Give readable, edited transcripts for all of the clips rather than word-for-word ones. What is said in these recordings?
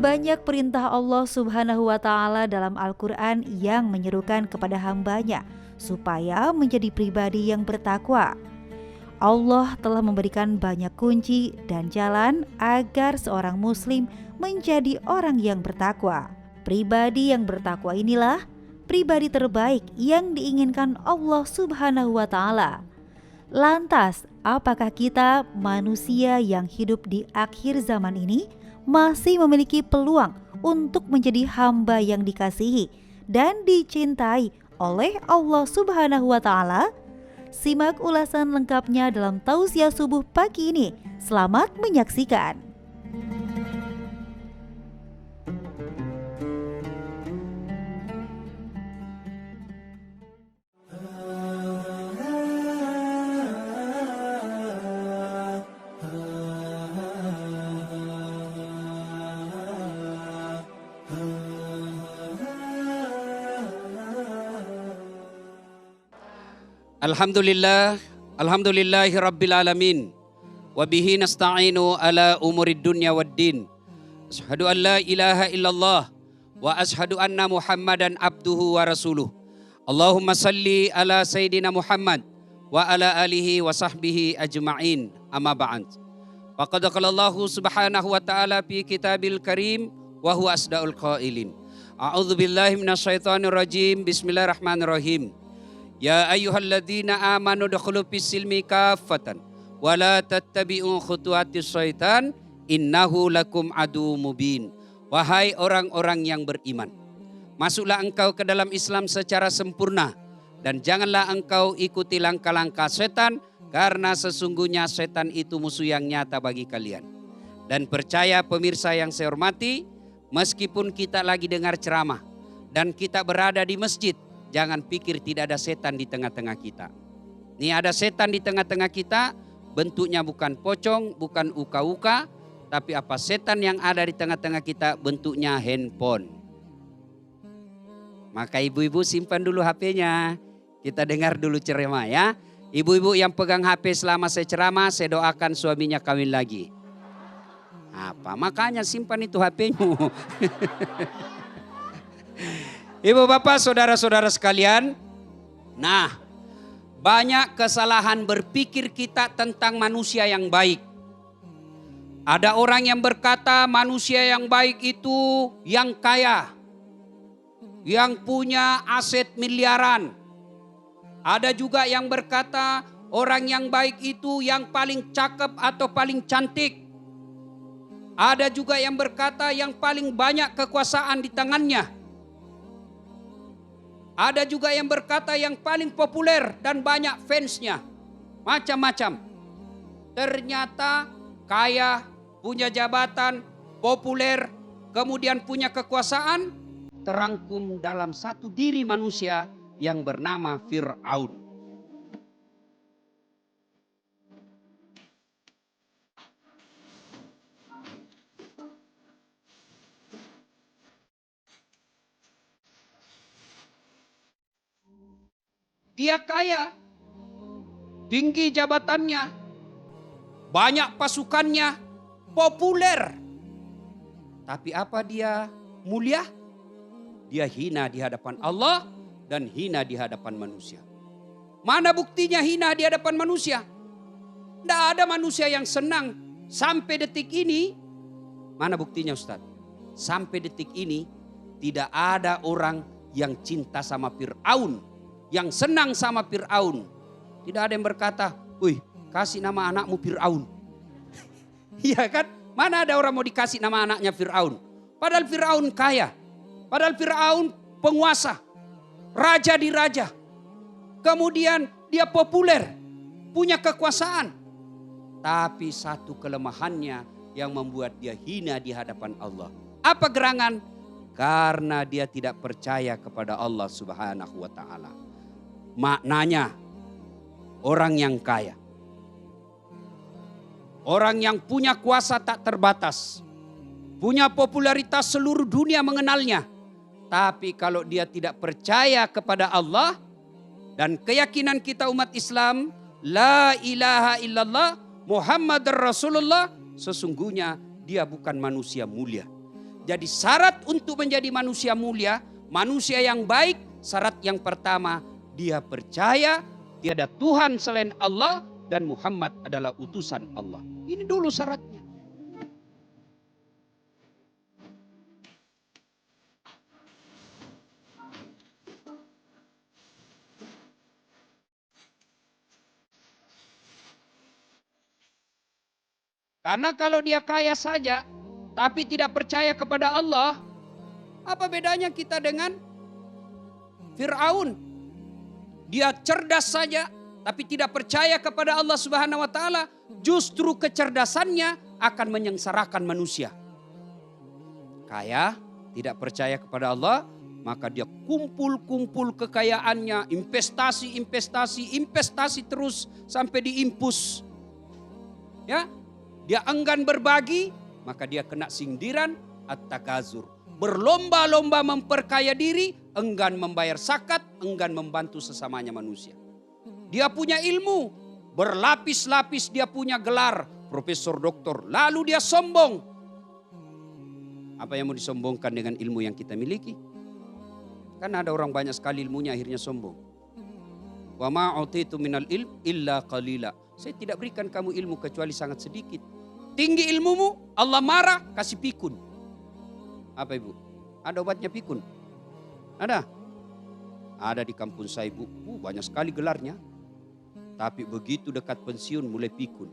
Banyak perintah Allah Subhanahu wa Ta'ala dalam Al-Quran yang menyerukan kepada hambanya supaya menjadi pribadi yang bertakwa. Allah telah memberikan banyak kunci dan jalan agar seorang Muslim menjadi orang yang bertakwa. Pribadi yang bertakwa inilah pribadi terbaik yang diinginkan Allah Subhanahu wa Ta'ala. Lantas, apakah kita manusia yang hidup di akhir zaman ini masih memiliki peluang untuk menjadi hamba yang dikasihi dan dicintai oleh Allah Subhanahu wa Ta'ala? Simak ulasan lengkapnya dalam Tausiah Subuh pagi ini. Selamat menyaksikan. Alhamdulillahi rabbil alamin. Wabihi nasta'inu ala umurid dunya waddin. Ashhadu an la ilaha illallah wa ashhadu anna Muhammadan abduhu wa rasuluh. Allahumma salli ala Sayyidina Muhammad wa ala alihi wa sahbihi ajma'in. Amma ba'd. Faqad qala Allah subhanahu wa ta'ala fi kitabil karim wa huwa asdaqul qailin. A'udzu billahi minasyaitonir rajim. Bismillahirrahmanirrahim. Ya ayyuhalladzina amanu dukhulu fis-silmi kaffatan wa la tattabi'u khutuwatis syaitan innahu lakum adu mubin. Wahai orang-orang yang beriman, masuklah engkau ke dalam Islam secara sempurna dan janganlah engkau ikuti langkah-langkah setan, karena sesungguhnya setan itu musuh yang nyata bagi kalian. Dan percaya pemirsa yang saya hormati, meskipun kita lagi dengar ceramah dan kita berada di masjid, jangan pikir tidak ada setan di tengah-tengah kita. Ini ada setan di tengah-tengah kita, bentuknya bukan pocong, bukan uka-uka, tapi apa setan yang ada di tengah-tengah kita bentuknya handphone. Maka ibu-ibu simpan dulu HP-nya, kita dengar dulu ceramah ya. Ibu-ibu yang pegang HP selama saya ceramah, saya doakan suaminya kawin lagi. Apa? Makanya simpan itu HP-mu. Ibu bapak saudara-saudara sekalian, nah banyak kesalahan berpikir kita tentang manusia yang baik. Ada orang yang berkata manusia yang baik itu yang kaya, yang punya aset miliaran. Ada juga yang berkata orang yang baik itu yang paling cakep atau paling cantik. Ada juga yang berkata yang paling banyak kekuasaan di tangannya. Ada juga yang berkata yang paling populer dan banyak fansnya. Macam-macam. Ternyata kaya, punya jabatan, populer, kemudian punya kekuasaan, terangkum dalam satu diri manusia yang bernama Fir'aun. Dia kaya, tinggi jabatannya, banyak pasukannya, populer. Tapi apa dia mulia? Dia hina di hadapan Allah dan hina di hadapan manusia. Mana buktinya hina di hadapan manusia? Tidak ada manusia yang senang sampai detik ini. Mana buktinya Ustaz? Sampai detik ini tidak ada orang yang cinta sama Fir'aun, yang senang sama Fir'aun. Tidak ada yang berkata, wih kasih nama anakmu Fir'aun. Iya kan? Mana ada orang mau dikasih nama anaknya Fir'aun. Padahal Fir'aun kaya. Padahal Fir'aun penguasa. Raja di raja. Kemudian dia populer. Punya kekuasaan. Tapi satu kelemahannya yang membuat dia hina di hadapan Allah. Apa gerangan? Karena dia tidak percaya kepada Allah Subhanahu wa Ta'ala. Maknanya orang yang kaya, orang yang punya kuasa tak terbatas, punya popularitas seluruh dunia mengenalnya. Tapi kalau dia tidak percaya kepada Allah dan keyakinan kita umat Islam, la ilaha illallah Muhammadar Rasulullah, sesungguhnya dia bukan manusia mulia. Jadi syarat untuk menjadi manusia mulia, manusia yang baik, syarat yang pertama, dia percaya tiada Tuhan selain Allah dan Muhammad adalah utusan Allah. Ini dulu syaratnya. Karena kalau dia kaya saja, tapi tidak percaya kepada Allah, apa bedanya kita dengan Fir'aun? Dia cerdas saja, tapi tidak percaya kepada Allah Subhanahu wa Ta'ala. Justru kecerdasannya akan menyengsarakan manusia. Kaya, tidak percaya kepada Allah, maka dia kumpul-kumpul kekayaannya, investasi terus sampai diimpus. Ya, dia enggan berbagi, maka dia kena sindiran at-takazur. Berlomba-lomba memperkaya diri, enggan membayar zakat, enggan membantu sesamanya manusia. Dia punya ilmu, berlapis-lapis dia punya gelar, profesor, doktor. Lalu dia sombong. Apa yang mau disombongkan dengan ilmu yang kita miliki? Kan ada orang banyak sekali ilmunya akhirnya sombong. Wa ma utitu minal ilm illa qalila. Saya tidak berikan kamu ilmu kecuali sangat sedikit. Tinggi ilmumu, Allah marah, kasih pikun. Apa ibu? Ada obatnya pikun? Ada? Ada di kampung saya ibu. Banyak sekali gelarnya. Tapi begitu dekat pensiun mulai pikun.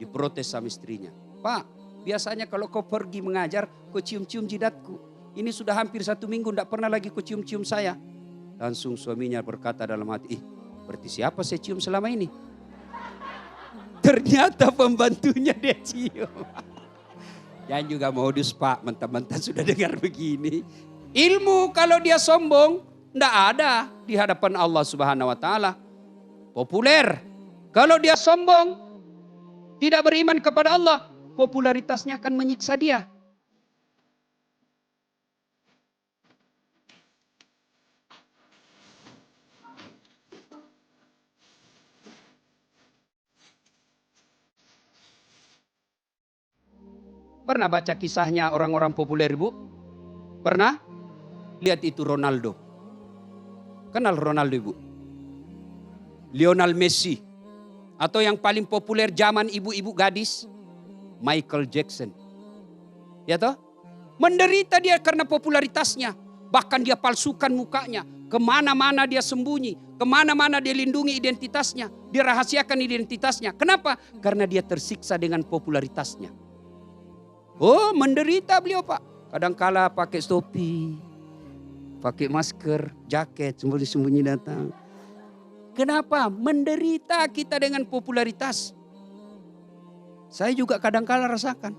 Diprotes sama istrinya. Pak, biasanya kalau kau pergi mengajar, kau cium-cium jidatku. Ini sudah hampir 1 minggu, tidak pernah lagi kau cium-cium saya. Langsung suaminya berkata dalam hati, berarti siapa saya cium selama ini? Ternyata pembantunya dia cium. Jangan juga modus Pak, mentah-mentah sudah dengar begini. Ilmu kalau dia sombong, tidak ada di hadapan Allah Subhanahu wa Ta'ala. Populer, kalau dia sombong, tidak beriman kepada Allah, popularitasnya akan menyiksa dia. Pernah baca kisahnya orang-orang populer ibu? Pernah? Lihat itu Ronaldo. Kenal Ronaldo ibu? Lionel Messi. Atau yang paling populer zaman ibu-ibu gadis? Michael Jackson. Ya toh? Menderita dia karena popularitasnya. Bahkan dia palsukan mukanya. Kemana-mana dia sembunyi. Kemana-mana dia lindungi identitasnya. Dia rahasiakan identitasnya. Kenapa? Karena dia tersiksa dengan popularitasnya. Oh, menderita beliau Pak. Kadangkala pakai topi, pakai masker, jaket, sembunyi-sembunyi datang. Kenapa? Menderita kita dengan popularitas. Saya juga kadangkala rasakan.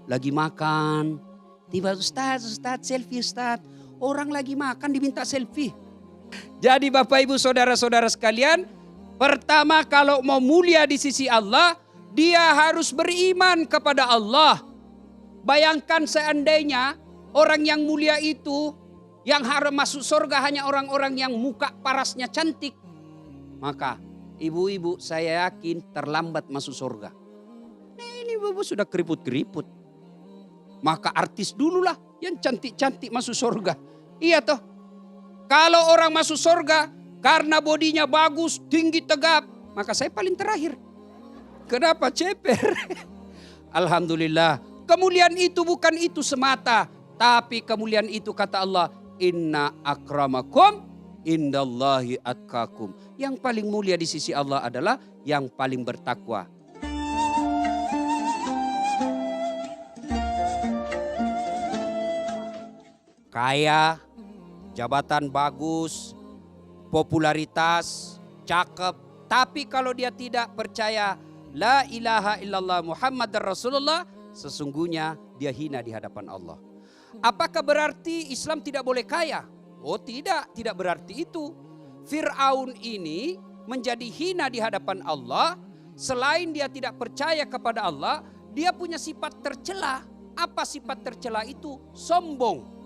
Lagi makan, tiba Ustaz, selfie Ustaz. Orang lagi makan diminta selfie. Jadi Bapak Ibu Saudara-saudara sekalian, pertama kalau mau mulia di sisi Allah, dia harus beriman kepada Allah. Bayangkan seandainya orang yang mulia itu yang harus masuk surga hanya orang-orang yang muka parasnya cantik. Maka ibu-ibu saya yakin terlambat masuk surga. Nah, ini ibu sudah keriput-keriput. Maka artis dululah yang cantik-cantik masuk surga. Iya toh. Kalau orang masuk surga karena bodinya bagus, tinggi, tegap. Maka saya paling terakhir. Kenapa ceper? Alhamdulillah. Kemuliaan itu bukan itu semata. Tapi kemuliaan itu kata Allah. Inna akramakum indallahi atqakum. Yang paling mulia di sisi Allah adalah yang paling bertakwa. Kaya, jabatan bagus, popularitas, cakep. Tapi kalau dia tidak percaya la ilaha illallah Muhammad Rasulullah, sesungguhnya dia hina di hadapan Allah. Apakah berarti Islam tidak boleh kaya? Oh tidak berarti itu. Fir'aun ini menjadi hina di hadapan Allah. Selain dia tidak percaya kepada Allah, dia punya sifat tercela. Apa sifat tercela itu? Sombong.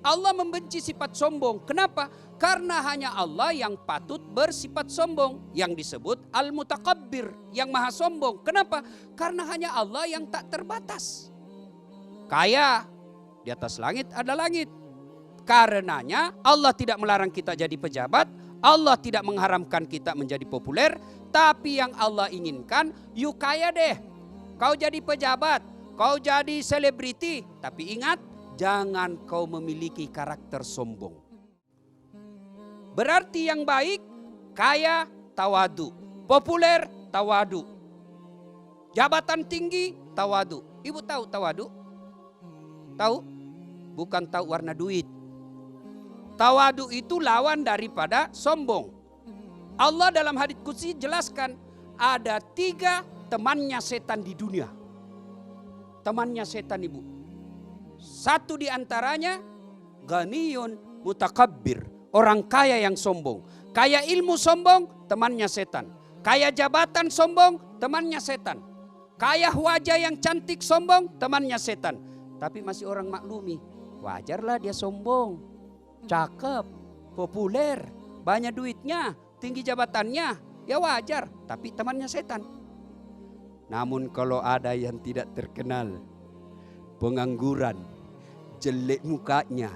Allah membenci sifat sombong. Kenapa? Karena hanya Allah yang patut bersifat sombong. Yang disebut Al-Mutakabbir, yang maha sombong. Kenapa? Karena hanya Allah yang tak terbatas. kaya, di atas langit ada langit. Karenanya Allah tidak melarang kita jadi pejabat, Allah tidak mengharamkan kita menjadi populer, tapi yang Allah inginkan, yuk kaya deh. Kau jadi pejabat, kau jadi selebriti, tapi ingat, jangan kau memiliki karakter sombong. Berarti yang baik, kaya, tawadu. Populer, tawadu. Jabatan tinggi, tawadu. Ibu tahu tawadu? Tahu? Bukan tahu warna duit. Tawadu itu lawan daripada sombong. Allah dalam hadits qudsi jelaskan, ada 3 temannya setan di dunia. Temannya setan, ibu. Satu di antaranya, ghaniyun mutakabbir. Orang kaya yang sombong. Kaya ilmu sombong, temannya setan. Kaya jabatan sombong, temannya setan. Kaya wajah yang cantik sombong, temannya setan. Tapi masih orang maklumi, wajarlah dia sombong. Cakep, populer, banyak duitnya, tinggi jabatannya, ya wajar. Tapi temannya setan. Namun kalau ada yang tidak terkenal, pengangguran, jelek mukanya,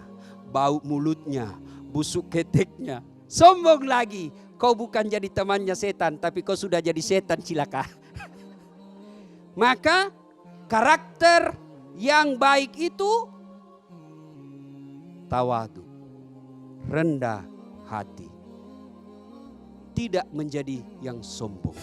bau mulutnya, busuk keteknya, sombong lagi. Kau bukan jadi temannya setan, tapi kau sudah jadi setan cilaka. Maka karakter yang baik itu tawadu, rendah hati, tidak menjadi yang sombong.